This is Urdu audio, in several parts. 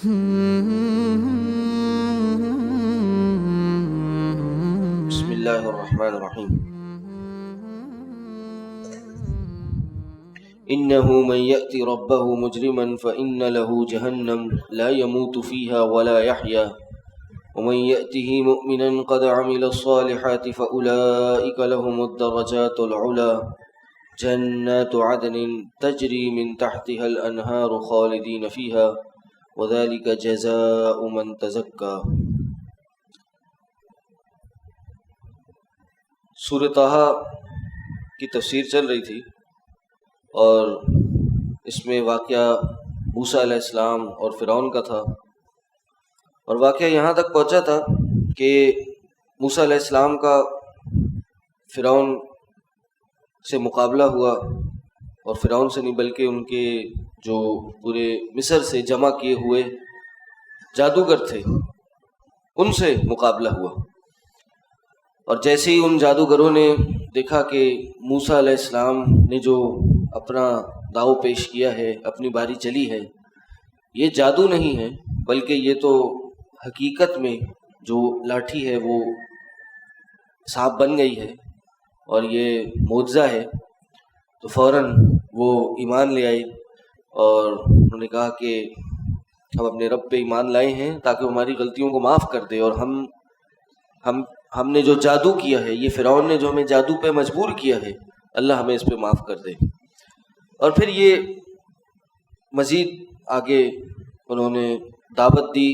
بسم اللہ الرحمن الرحیم انه من يأتي ربه مجرما فإن له جهنم لا يموت فيها ولا يحيا ومن يأته مؤمنا قد عمل الصالحات فأولئك لهم الدرجات العلى جنات عدن تجري من تحتها الأنهار خالدين فيها وذلك جزاء من تزكى۔ سورۃ طٰہٰ کی تفسیر چل رہی تھی اور اس میں واقعہ موسیٰ علیہ السلام اور فرعون کا تھا، اور واقعہ یہاں تک پہنچا تھا کہ موسیٰ علیہ السلام کا فرعون سے مقابلہ ہوا، اور فرعون سے نہیں بلکہ ان کے جو پورے مصر سے جمع کیے ہوئے جادوگر تھے ان سے مقابلہ ہوا۔ اور جیسے ہی ان جادوگروں نے دیکھا کہ موسیٰ علیہ السلام نے جو اپنا داؤ پیش کیا ہے، اپنی باری چلی ہے، یہ جادو نہیں ہے بلکہ یہ تو حقیقت میں جو لاٹھی ہے وہ سانپ بن گئی ہے اور یہ معجزہ ہے، تو فوراً وہ ایمان لے آئی اور انہوں نے کہا کہ ہم اپنے رب پہ ایمان لائے ہیں تاکہ وہ ہماری غلطیوں کو معاف کر دے، اور ہم نے جو جادو کیا ہے، یہ فرعون نے جو ہمیں جادو پہ مجبور کیا ہے، اللہ ہمیں اس پہ معاف کر دے۔ اور پھر یہ مزید آگے انہوں نے دعوت دی،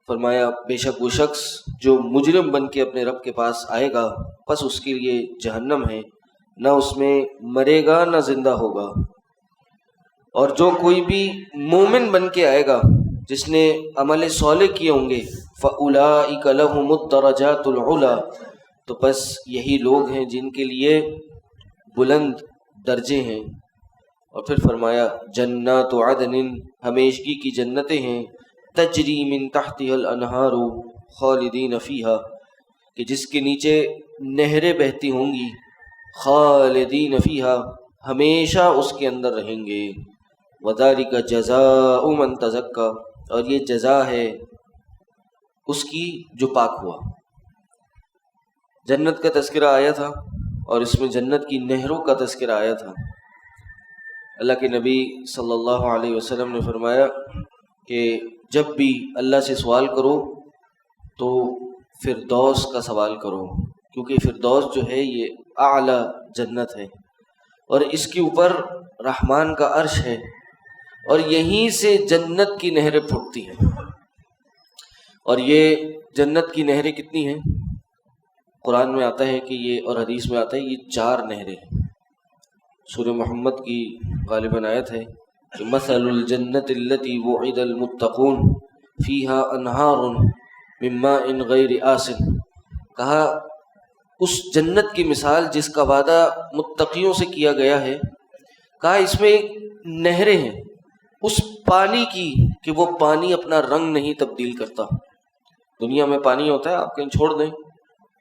فرمایا بے شک وہ شخص جو مجرم بن کے اپنے رب کے پاس آئے گا پس اس کے لیے جہنم ہے، نہ اس میں مرے گا نہ زندہ ہوگا، اور جو کوئی بھی مومن بن کے آئے گا جس نے عمل صالح کیے ہوں گے فَأُولَئِكَ لَهُمُ الدَّرَجَاتُ الْعُلَىٰ، تو بس یہی لوگ ہیں جن کے لیے بلند درجے ہیں۔ اور پھر فرمایا جنات عدن، ہمیشگی کی جنتیں ہیں، تجری من تحتها الانہار خالدین فیہا، کہ جس کے نیچے نہریں بہتی ہوں گی، خالدین فیہا، ہمیشہ اس کے اندر رہیں گے، وذالک جزاء من تزکا، اور یہ جزا ہے اس کی جو پاک ہوا۔ جنت کا تذکرہ آیا تھا اور اس میں جنت کی نہروں کا تذکرہ آیا تھا۔ اللہ کے نبی صلی اللہ علیہ وسلم نے فرمایا کہ جب بھی اللہ سے سوال کرو تو فردوس کا سوال کرو، کیونکہ فردوس جو ہے یہ اعلی جنت ہے اور اس کے اوپر رحمان کا عرش ہے، اور یہیں سے جنت کی نہریں پھوٹتی ہیں۔ اور یہ جنت کی نہریں کتنی ہیں؟ قرآن میں آتا ہے کہ یہ، اور حدیث میں آتا ہے یہ 4 نہریں ہیں۔ سورہ محمد کی غالباً آیت ہے کہ مثل الجنت التي وعد المتقون فيها انہار من ماء غیر آسن، کہا اس جنت کی مثال جس کا وعدہ متقیوں سے کیا گیا ہے، کہا اس میں نہریں ہیں اس پانی کی کہ وہ پانی اپنا رنگ نہیں تبدیل کرتا۔ دنیا میں پانی ہوتا ہے، آپ کہیں چھوڑ دیں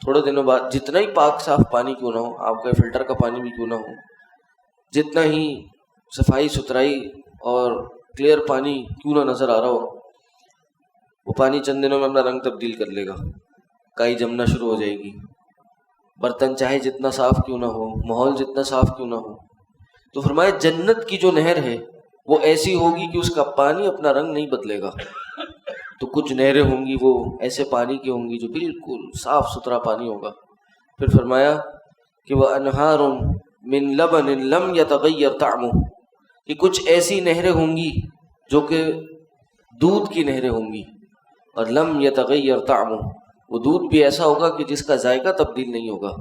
تھوڑے دنوں بعد جتنا ہی پاک صاف پانی کیوں نہ ہو، آپ کا فلٹر کا پانی بھی کیوں نہ ہو، جتنا ہی صفائی ستھرائی اور کلیئر پانی کیوں نہ نظر آ رہا ہو، وہ پانی چند دنوں میں اپنا رنگ تبدیل کر لے گا، کائی جمنا شروع ہو جائے گی، برتن چاہے جتنا صاف کیوں نہ ہو، ماحول جتنا صاف کیوں نہ ہو۔ تو فرمایا جنت کی جو نہر ہے وہ ایسی ہوگی کہ اس کا پانی اپنا رنگ نہیں بدلے گا۔ تو کچھ نہریں ہوں گی وہ ایسے پانی کی ہوں گی جو بالکل صاف ستھرا پانی ہوگا۔ پھر فرمایا کہ وہ انہار من لبن لم یتغیر طعمہ، کہ کچھ ایسی نہریں ہوں گی جو کہ دودھ کی نہریں ہوں گی، اور لم یتغیر طعمہ، وہ دودھ بھی ایسا ہوگا کہ جس کا ذائقہ تبدیل نہیں ہوگا۔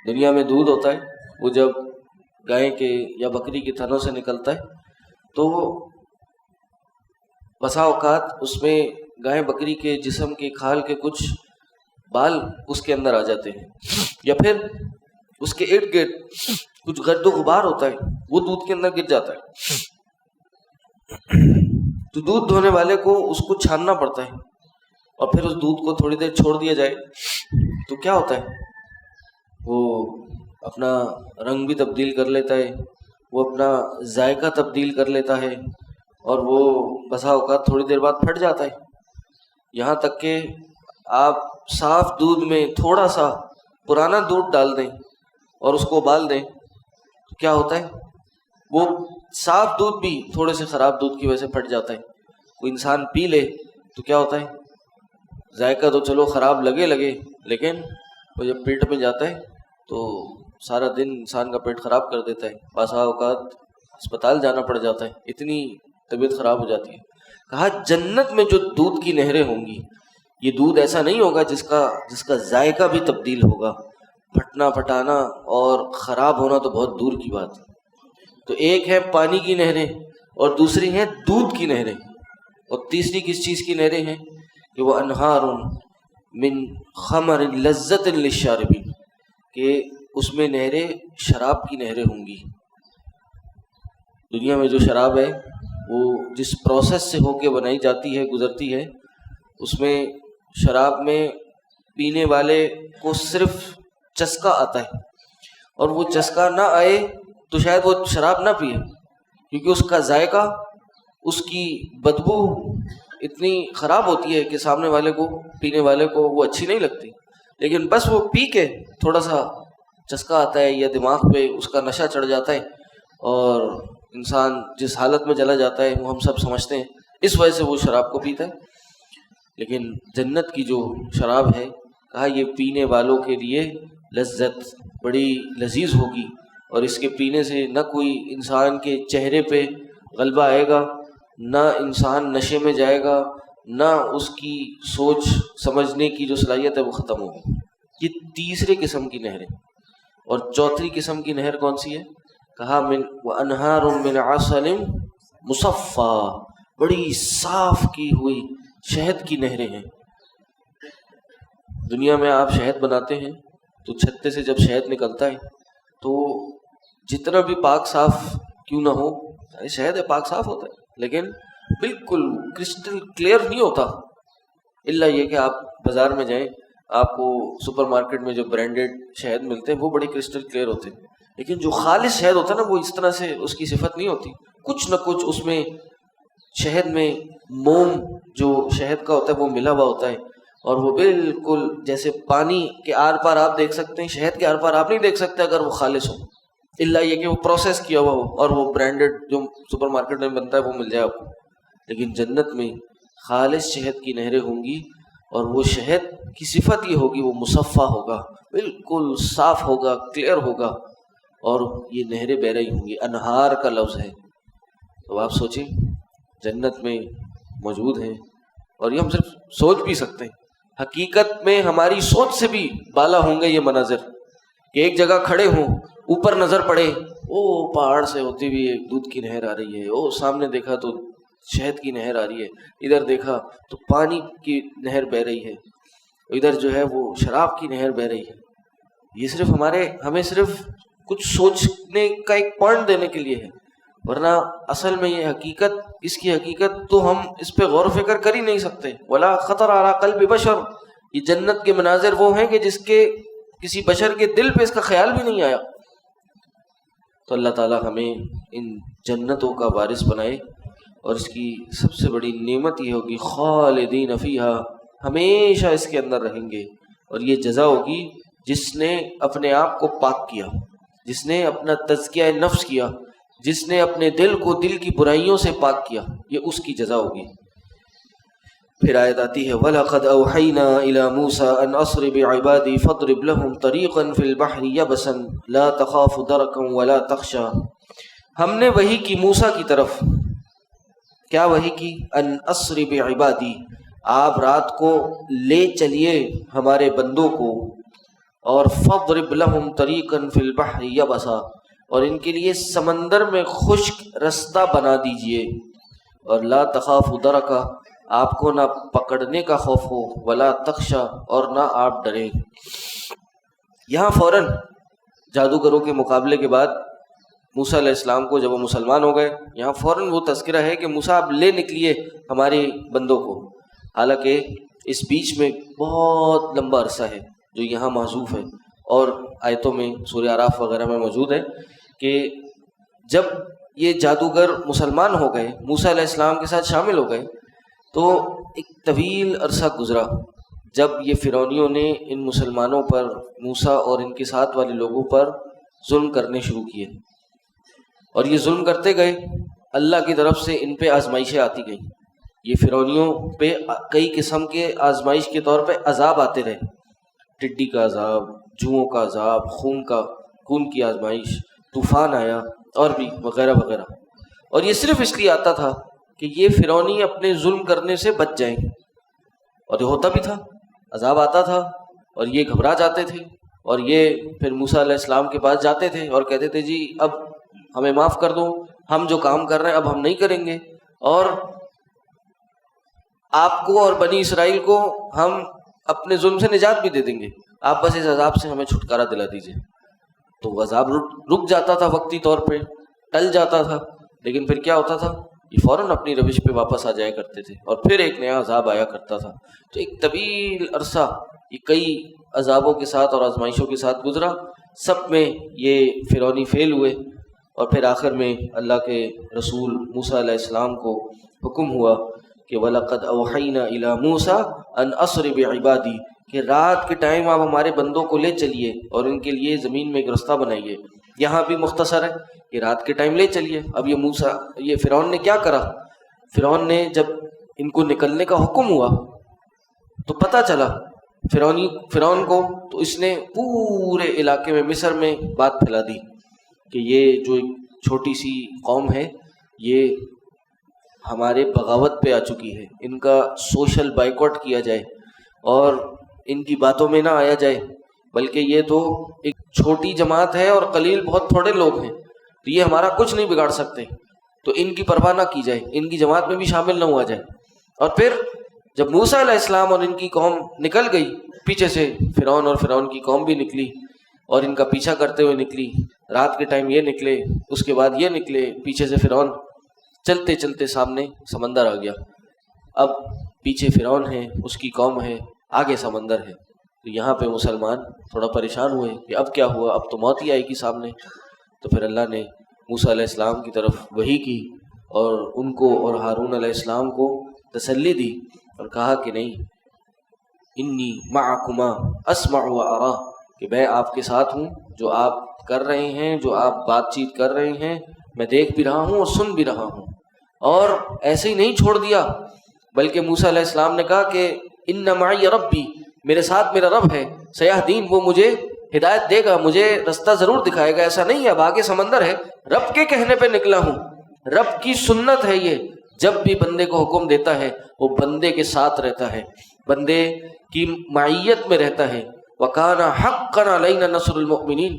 دنیا میں دودھ ہوتا ہے، وہ جب گائے کے یا بکری کے تھنوں سے نکلتا ہے تو بسا اوقات اس میں گائے بکری کے جسم کے کھال کے کچھ بال اس کے اندر آ جاتے ہیں، یا پھر اس کے ارد گرد کچھ گرد و غبار ہوتا ہے، وہ دودھ کے اندر گر جاتا ہے۔ تو دودھ دھونے والے کو اس کو چھاننا پڑتا ہے، اور پھر اس دودھ کو تھوڑی دیر چھوڑ دیا جائے تو کیا ہوتا ہے، وہ اپنا رنگ بھی تبدیل کر لیتا ہے، وہ اپنا ذائقہ تبدیل کر لیتا ہے، اور وہ بسا اوقات تھوڑی دیر بعد پھٹ جاتا ہے، یہاں تک کہ آپ صاف دودھ میں تھوڑا سا پرانا دودھ ڈال دیں اور اس کو ابال دیں تو کیا ہوتا ہے، وہ صاف دودھ بھی تھوڑے سے خراب دودھ کی وجہ سے پھٹ جاتا ہے۔ کوئی انسان پی لے تو کیا ہوتا ہے، ذائقہ تو چلو خراب لگے لیکن وہ جب پیٹ میں جاتا ہے تو سارا دن انسان کا پیٹ خراب کر دیتا ہے، بعض اوقات اسپتال جانا پڑ جاتا ہے، اتنی طبیعت خراب ہو جاتی ہے۔ کہا جنت میں جو دودھ کی نہریں ہوں گی، یہ دودھ ایسا نہیں ہوگا جس کا ذائقہ بھی تبدیل ہوگا، پھٹنا پھٹانا اور خراب ہونا تو بہت دور کی بات ہے۔ تو ایک ہے پانی کی نہریں اور دوسری ہیں دودھ کی نہریں، اور تیسری کس چیز کی نہریں ہیں کہ وہ انہار من خمر لذت للشاربین، کہ اس میں نہریں شراب کی نہریں ہوں گی۔ دنیا میں جو شراب ہے وہ جس پروسیس سے ہو کے بنائی جاتی ہے، گزرتی ہے، اس میں شراب میں پینے والے کو صرف چسکا آتا ہے، اور وہ چسکا نہ آئے تو شاید وہ شراب نہ پیے، کیونکہ اس کا ذائقہ، اس کی بدبو اتنی خراب ہوتی ہے کہ سامنے والے کو، پینے والے کو وہ اچھی نہیں لگتی، لیکن بس وہ پی کے تھوڑا سا چسکا آتا ہے یا دماغ پہ اس کا نشہ چڑھ جاتا ہے اور انسان جس حالت میں چلا جاتا ہے وہ ہم سب سمجھتے ہیں، اس وجہ سے وہ شراب کو پیتا ہے۔ لیکن جنت کی جو شراب ہے، کہا یہ پینے والوں کے لیے لذت بڑی لذیذ ہوگی، اور اس کے پینے سے نہ کوئی انسان کے چہرے پہ غلبہ آئے گا، نہ انسان نشے میں جائے گا، نہ اس کی سوچ سمجھنے کی جو صلاحیت ہے وہ ختم ہوگی۔ یہ تیسرے قسم کی نہریں۔ اور چوتھی قسم کی نہر کون سی ہے؟ کہا من وانہار من عسل مصفا، بڑی صاف کی ہوئی شہد کی نہریں ہیں۔ دنیا میں آپ شہد بناتے ہیں تو چھتے سے جب شہد نکلتا ہے تو جتنا بھی پاک صاف کیوں نہ ہو، شہد ہے پاک صاف ہوتا ہے، لیکن بالکل کرسٹل کلیئر نہیں ہوتا، الا یہ کہ آپ بازار میں جائیں، آپ کو سپر مارکیٹ میں جو برانڈیڈ شہد ملتے ہیں وہ بڑے کرسٹل کلیئر ہوتے ہیں، لیکن جو خالص شہد ہوتا ہے نا وہ اس طرح سے اس کی صفت نہیں ہوتی، کچھ نہ کچھ اس میں شہد میں موم جو شہد کا ہوتا ہے وہ ملا ہوا ہوتا ہے، اور وہ بالکل جیسے پانی کے آر پار آپ دیکھ سکتے ہیں، شہد کے آر پار آپ نہیں دیکھ سکتے اگر وہ خالص ہو، الا یہ کہ وہ پروسیس کیا ہوا ہو اور وہ برانڈیڈ جو سپر مارکیٹ میں بنتا ہے وہ مل جائے آپ کو۔ لیکن جنت میں خالص شہد کی نہریں ہوں گی، اور وہ شہد کی صفت یہ ہوگی وہ مصفا ہوگا، بالکل صاف ہوگا، کلیئر ہوگا، اور یہ نہریں بہ رہی ہوں گی۔ انہار کا لفظ ہے، تو آپ سوچیں جنت میں موجود ہیں، اور یہ ہم صرف سوچ بھی سکتے ہیں، حقیقت میں ہماری سوچ سے بھی بالا ہوں گے یہ مناظر، کہ ایک جگہ کھڑے ہوں، اوپر نظر پڑے، او پہاڑ سے ہوتی ہوئی ایک دودھ کی نہر آ رہی ہے، او سامنے دیکھا تو شہد کی نہر آ رہی ہے، ادھر دیکھا تو پانی کی نہر بہ رہی ہے، ادھر جو ہے وہ شراب کی نہر بہ رہی ہے۔ یہ صرف ہمیں صرف کچھ سوچنے کا ایک پوائنٹ دینے کے لیے ہے، ورنہ اصل میں یہ حقیقت، اس کی حقیقت تو ہم اس پہ غور و فکر کر ہی نہیں سکتے۔ ولا خطر علی قلب بشر، یہ جنت کے مناظر وہ ہیں کہ جس کے کسی بشر کے دل پہ اس کا خیال بھی نہیں آیا۔ تو اللہ تعالی ہمیں ان جنتوں کا وارث بنائے، اور اس کی سب سے بڑی نعمت یہ ہوگی خالدین فیہا، ہمیشہ اس کے اندر رہیں گے، اور یہ جزا ہوگی جس نے اپنے آپ کو پاک کیا، جس نے اپنا تزکیہ نفس کیا، جس نے اپنے دل کو دل کی برائیوں سے پاک کیا، یہ اس کی جزا ہوگی۔ پھر آیت آتی ہے وَلَقَدْ أَوْحَيْنَا إِلَى مُوسَىٰ أَنْ أَسْرِ بِعِبَادِي فَاضْرِبْ لَهُمْ طَرِيقًا فِي الْبَحْرِ يَبَسًا لَا تَخَافُ دَرَكًا وَلَا تَخْشَىٰ، ہم نے وحی کی موسیٰ کی طرف، کیا وحی کی؟ ان اسر بعبادی، آپ رات کو لے چلیے ہمارے بندوں کو، اور فضرب لہم طریقا فی البحر یبسا، اور ان کے لیے سمندر میں خشک رستہ بنا دیجئے، اور لا تخاف درکا، آپ کو نہ پکڑنے کا خوف ہو، ولا تخشا، اور نہ آپ ڈریں۔ یہاں فوراً جادوگروں کے مقابلے کے بعد موسیٰ علیہ السلام کو جب وہ مسلمان ہو گئے، یہاں فوراً وہ تذکرہ ہے کہ موسیٰ آپ لے نکلیے ہمارے بندوں کو، حالانکہ اس بیچ میں بہت لمبا عرصہ ہے جو یہاں محذوف ہے، اور آیتوں میں سورہ اعراف وغیرہ میں موجود ہے کہ جب یہ جادوگر مسلمان ہو گئے، موسیٰ علیہ السلام کے ساتھ شامل ہو گئے، تو ایک طویل عرصہ گزرا جب یہ فرعونیوں نے ان مسلمانوں پر، موسیٰ اور ان کے ساتھ والے لوگوں پر ظلم کرنے شروع کیے، اور یہ ظلم کرتے گئے، اللہ کی طرف سے ان پہ آزمائشیں آتی گئیں۔ یہ فرعونیوں پہ کئی قسم کے آزمائش کے طور پہ عذاب آتے رہے، ٹڈی کا عذاب، جوؤں کا عذاب، خون کی آزمائش، طوفان آیا، اور بھی وغیرہ وغیرہ۔ اور یہ صرف اس لیے آتا تھا کہ یہ فرعونی اپنے ظلم کرنے سے بچ جائیں، اور یہ ہوتا بھی تھا، عذاب آتا تھا اور یہ گھبرا جاتے تھے، اور یہ پھر موسیٰ علیہ السلام کے پاس جاتے تھے اور کہتے تھے جی اب ہمیں معاف کر دو، ہم جو کام کر رہے ہیں اب ہم نہیں کریں گے، اور آپ کو اور بنی اسرائیل کو ہم اپنے ظلم سے نجات بھی دے دیں گے، آپ بس اس عذاب سے ہمیں چھٹکارا دلا دیجیے۔ تو وہ عذاب رک جاتا تھا، وقتی طور پہ ٹل جاتا تھا، لیکن پھر کیا ہوتا تھا، یہ فوراً اپنی روش پہ واپس آ جایا کرتے تھے، اور پھر ایک نیا عذاب آیا کرتا تھا۔ تو ایک طویل عرصہ یہ کئی عذابوں کے ساتھ اور آزمائشوں کے ساتھ گزرا، سب میں یہ فرعونی فیل ہوئے، اور پھر آخر میں اللہ کے رسول موسیٰ علیہ السلام کو حکم ہوا کہ وَلَقَدْ أَوْحَيْنَا إِلَىٰ مُوسَىٰ أَنْ أَسْرِ بِعِبَادِي، کہ رات کے ٹائم آپ ہمارے بندوں کو لے چلیے اور ان کے لیے زمین میں ایک رستہ بنائیے۔ یہاں بھی مختصر ہے کہ رات کے ٹائم لے چلیے۔ اب یہ فرعون نے کیا کرا، فرعون نے جب ان کو نکلنے کا حکم ہوا تو پتہ چلا فرعون کو، تو اس نے پورے علاقے میں، مصر میں بات پھیلا دی کہ یہ جو ایک چھوٹی سی قوم ہے یہ ہمارے بغاوت پہ آ چکی ہے، ان کا سوشل بائیکاٹ کیا جائے اور ان کی باتوں میں نہ آیا جائے، بلکہ یہ تو ایک چھوٹی جماعت ہے اور قلیل بہت تھوڑے لوگ ہیں، تو یہ ہمارا کچھ نہیں بگاڑ سکتے، تو ان کی پرواہ نہ کی جائے، ان کی جماعت میں بھی شامل نہ ہوا جائے۔ اور پھر جب موسیٰ علیہ السلام اور ان کی قوم نکل گئی، پیچھے سے فرعون اور فرعون کی قوم بھی نکلی اور ان کا پیچھا کرتے ہوئے نکلی، رات کے ٹائم یہ نکلے، اس کے بعد یہ نکلے، پیچھے سے فرعون، چلتے چلتے سامنے سمندر آ گیا۔ اب پیچھے فرعون ہے، اس کی قوم ہے، آگے سمندر ہے، تو یہاں پہ مسلمان تھوڑا پریشان ہوئے کہ اب کیا ہوا، اب تو موت ہی آئے گی سامنے۔ تو پھر اللہ نے موسیٰ علیہ السلام کی طرف وحی کی اور ان کو اور ہارون علیہ السلام کو تسلی دی اور کہا کہ نہیں، انی معکما اسمع و ارا، کہ میں آپ کے ساتھ ہوں، جو آپ کر رہے ہیں، جو آپ بات چیت کر رہے ہیں، میں دیکھ بھی رہا ہوں اور سن بھی رہا ہوں۔ اور ایسے ہی نہیں چھوڑ دیا، بلکہ موسیٰ علیہ السلام نے کہا کہ ان معی ربی، میرے ساتھ میرا رب ہے، سیہدین، وہ مجھے ہدایت دے گا، مجھے رستہ ضرور دکھائے گا۔ ایسا نہیں ہے اب آگے سمندر ہے، رب کے کہنے پہ نکلا ہوں، رب کی سنت ہے یہ، جب بھی بندے کو حکم دیتا ہے وہ بندے کے ساتھ رہتا ہے، بندے کی معیت میں رہتا ہے۔ وَكَانَ حَقًّا عَلَيْنَا نَصْرُ الْمُؤْمِنِينَ،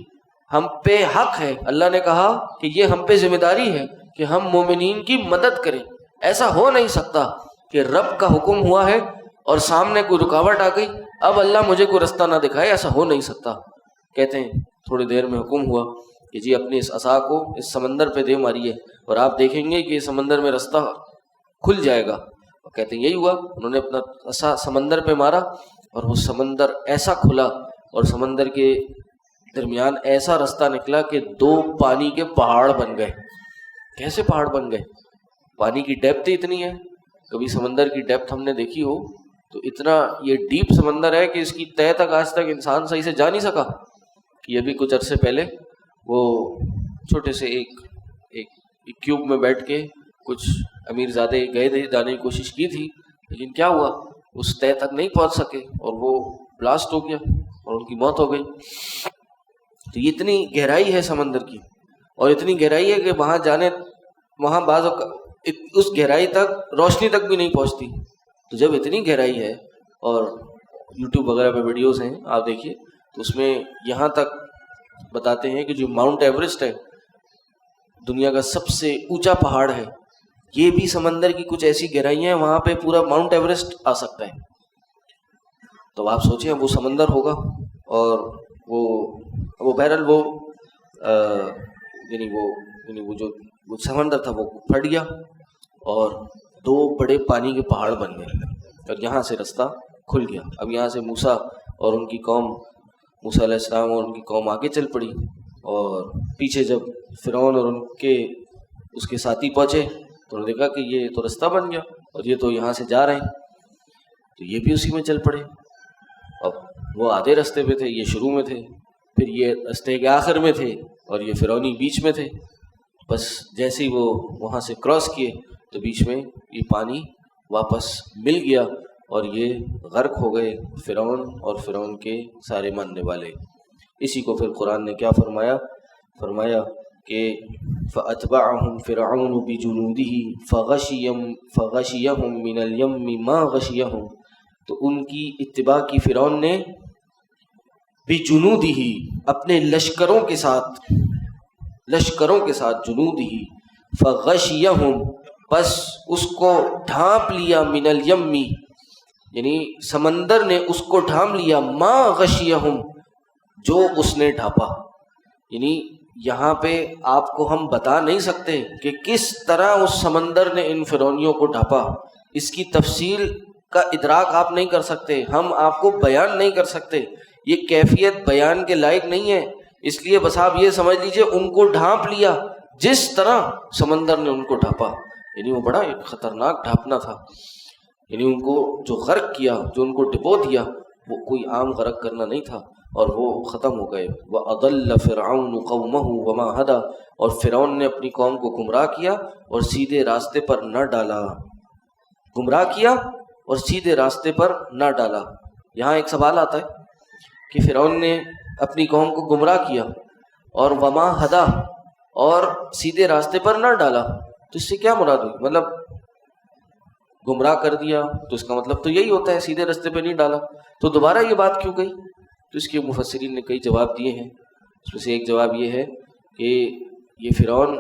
ہم پہ حق ہے، اللہ نے کہا کہ یہ ہم پہ ذمہ داری ہے کہ ہم مومنین کی مدد کریں۔ ایسا ہو نہیں سکتا کہ رب کا حکم ہوا ہے اور سامنے کوئی رکاوٹ آ گئی، اب اللہ مجھے کوئی رستہ نہ دکھائے، ایسا ہو نہیں سکتا۔ کہتے ہیں تھوڑی دیر میں حکم ہوا کہ جی اپنی اس عصا کو اس سمندر پہ دے ماریے اور آپ دیکھیں گے کہ سمندر میں رستہ کھل جائے گا۔ اور کہتے ہیں یہی ہوا، انہوں نے اپنا عصا سمندر پہ مارا اور وہ سمندر ایسا کھلا اور سمندر کے درمیان ایسا رستہ نکلا کہ 2 پانی کے پہاڑ بن گئے۔ کیسے پہاڑ بن گئے؟ پانی کی ڈیپتھ اتنی ہے، کبھی سمندر کی ڈیپتھ ہم نے دیکھی ہو تو اتنا یہ ڈیپ سمندر ہے کہ اس کی تہہ تک آج تک انسان صحیح سے جا نہیں سکا۔ کہ ابھی کچھ عرصے پہلے وہ چھوٹے سے ایک کیوب میں بیٹھ کے کچھ امیر زادے گئے تھے، جانے کی کوشش کی تھی، لیکن کیا ہوا، اس تہہ تک نہیں پہنچ سکے اور وہ بلاسٹ ہو گیا اور ان کی موت ہو گئی۔ تو یہ اتنی گہرائی ہے سمندر کی، اور اتنی گہرائی ہے کہ وہاں بعض اس گہرائی تک روشنی تک بھی نہیں پہنچتی۔ تو جب اتنی گہرائی ہے، اور یوٹیوب وغیرہ پہ ویڈیوز ہیں آپ دیکھیے، تو اس میں یہاں تک بتاتے ہیں کہ جو ماؤنٹ ایوریسٹ ہے، دنیا کا سب سے اونچا پہاڑ ہے، یہ بھی سمندر کی کچھ ایسی گہرائیاں ہیں، وہاں پہ پورا ماؤنٹ ایوریسٹ آ سکتا ہے۔ تو آپ سوچیں وہ سمندر ہوگا، اور وہ بہرحال وہ جو سمندر تھا وہ پھٹ گیا اور 2 بڑے پانی کے پہاڑ بن گئے، اور یہاں سے رستہ کھل گیا۔ اب یہاں سے موسیٰ اور ان کی قوم، موسیٰ علیہ السلام اور ان کی قوم آگے چل پڑی، اور پیچھے جب فرعون اور ان کے اس کے ساتھی پہنچے تو انہوں نے دیکھا کہ یہ تو رستہ بن گیا اور یہ تو یہاں سے جا رہے ہیں، تو یہ بھی اسی میں چل پڑے۔ اب وہ آدھے رستے پہ تھے، یہ شروع میں تھے، پھر یہ رستے کے آخر میں تھے اور یہ فرعونی بیچ میں تھے۔ بس جیسے ہی وہ وہاں سے کراس کیے تو بیچ میں یہ پانی واپس مل گیا اور یہ غرق ہو گئے، فرعون اور فرعون کے سارے ماننے والے۔ اسی کو پھر قرآن نے کیا فرمایا؟ فرمایا کہ فَأَتْبَعَهُمْ فِرْعَوْنُ بِجُنُودِهِ فَغَشِيَهُمْ مِنَ الْيَمِّ مَا غَشِيَهُمْ، تو ان کی اتباع کی فرعون نے بِجُنُودِهِ اپنے لشکروں کے ساتھ جنودِهِ فَغَشِيَهُمْ بس اس کو ڈھانپ لیا، من الیم یعنی سمندر نے اس کو ڈھانپ لیا، ما غشیہم جو اس نے ڈھانپا۔ یعنی یہاں پہ آپ کو ہم بتا نہیں سکتے کہ کس طرح اس سمندر نے ان فرعونیوں کو ڈھانپا، اس کی تفصیل کا ادراک آپ نہیں کر سکتے، ہم آپ کو بیان نہیں کر سکتے، یہ کیفیت بیان کے لائق نہیں ہے۔ اس لیے بس آپ یہ سمجھ لیجئے ان کو ڈھانپ لیا جس طرح سمندر نے ان کو ڈھانپا۔ یعنی وہ بڑا ایک خطرناک ڈھانپنا تھا، یعنی ان کو جو غرق کیا، جو ان کو ڈبو دیا، وہ کوئی عام غرق کرنا نہیں تھا اور وہ ختم ہو گئے۔ وَأَضَلَّ فِرْعَوْنُ قَوْمَهُ وَمَا هَدَىٰ، اور فرعون نے اپنی قوم کو گمراہ کیا اور سیدھے راستے پر نہ ڈالا، گمراہ کیا اور سیدھے راستے پر نہ ڈالا۔ یہاں ایک سوال آتا ہے کہ فرعون نے اپنی قوم کو گمراہ کیا اور وما ہدا اور سیدھے راستے پر نہ ڈالا، تو اس سے کیا مراد ہوئی؟ مطلب گمراہ کر دیا تو اس کا مطلب تو یہی ہوتا ہے سیدھے راستے پہ نہیں ڈالا، تو دوبارہ یہ بات کیوں گئی؟ تو اس کے مفسرین نے کئی جواب دیے ہیں۔ اس میں سے ایک جواب یہ ہے کہ یہ فرعون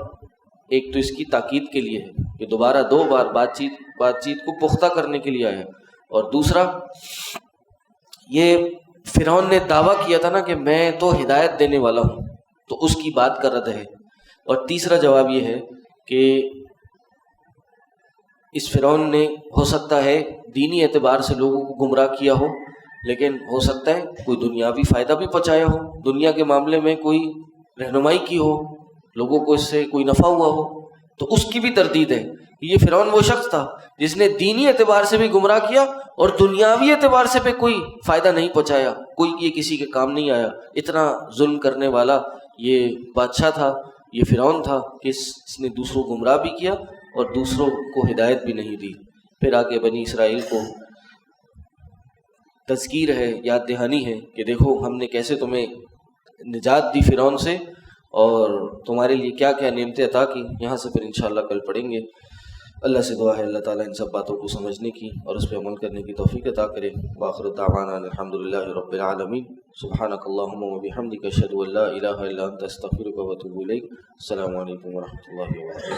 ایک تو اس کی تاکید کے لیے ہے کہ دوبارہ دو بار بات چیت کو پختہ کرنے کے لیے آیا ہے، اور دوسرا یہ فرعون نے دعویٰ کیا تھا نا کہ میں تو ہدایت دینے والا ہوں، تو اس کی بات کا رد ہے۔ اور تیسرا جواب یہ ہے کہ اس فرعون نے ہو سکتا ہے دینی اعتبار سے لوگوں کو گمراہ کیا ہو، لیکن ہو سکتا ہے کوئی دنیاوی فائدہ بھی پہنچایا ہو، دنیا کے معاملے میں کوئی رہنمائی کی ہو، لوگوں کو اس سے کوئی نفع ہوا ہو، تو اس کی بھی تردید ہے۔ یہ فرعون وہ شخص تھا جس نے دینی اعتبار سے بھی گمراہ کیا اور دنیاوی اعتبار سے بھی کوئی فائدہ نہیں پہنچایا، کوئی یہ کسی کے کام نہیں آیا۔ اتنا ظلم کرنے والا یہ بادشاہ تھا، یہ فرعون تھا کہ اس نے دوسروں کو گمراہ بھی کیا اور دوسروں کو ہدایت بھی نہیں دی۔ پھر آگے بنی اسرائیل کو تذکیر ہے، یاد دہانی ہے کہ دیکھو ہم نے کیسے تمہیں نجات دی فرعون سے اور تمہارے لیے کیا کیا نعمتیں عطا کی۔ یہاں سے پھر انشاءاللہ کل پڑھیں گے۔ اللہ سے دعا ہے اللہ تعالیٰ ان سب باتوں کو سمجھنے کی اور اس پہ عمل کرنے کی توفیق عطا کرے۔ وآخر دعوانا الحمدللہ رب العالمین۔ سبحانک اللہم و بحمدک اشہد ان لا الہ الا انت استغفرک و اتوب الیک۔ السلام علیکم ورحمۃ اللہ وبرکاتہ۔